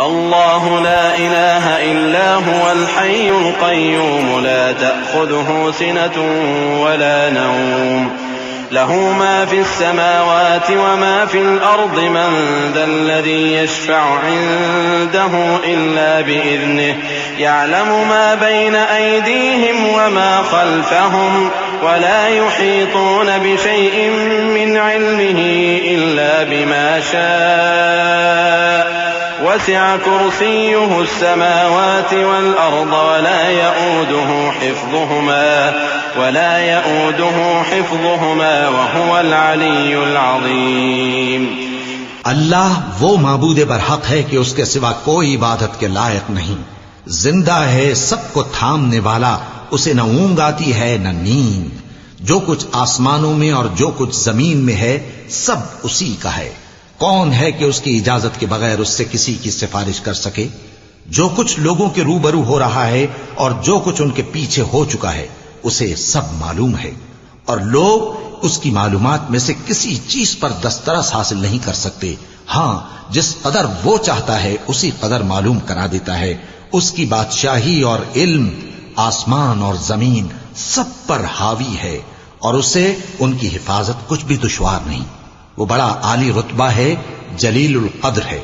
अल्लाहु ला इलाहा इल्ला हुवल हय्युल क़य्यूम ला तअख़ुज़ुहु सिनतुन वला नौम लहू मा फ़िस समावाति व मा फ़िल अर्ज़ि मन ज़ल्लज़ी यशफ़अु इन्दहु इल्ला बिइज़्निहि यअलमु मा बैन अयदीहिम व मा ख़ल्फ़हुम व ला युहीतून बिशैइन मिन इल्मिहि इल्ला बिमा शाअ वसिअ कुर्सियुहु अस्समावाति वल अर्ज़ वला यऊदुहु हिफ़्ज़ुहुमा व हुवल अलियुल अज़ीम। अल्लाह वो माबूद बरहक है कि उसके सिवा कोई इबादत के लायक नहीं, जिंदा है, सबको थामने वाला, उसे न ऊंघ आती है न नींद। जो कुछ आसमानों में और जो कुछ जमीन में है सब उसी का है। कौन है कि उसकी इजाजत के बगैर उससे किसी की सिफारिश कर सके? जो कुछ लोगों के रूबरू हो रहा है और जो कुछ उनके पीछे हो चुका है उसे सब मालूम है, और लोग उसकी मालूमात में से किसी चीज पर दस्तरस हासिल नहीं कर सकते। हां, जिस कदर वो चाहता है उसी कदर मालूम करा देता है। उसकी बादशाही और इल्म आसमान और जमीन सब पर हावी है, और उसे उनकी हिफाजत कुछ भी दुश्वार नहीं। वो बड़ा आली रुतबा है, जलीलुल कद्र है।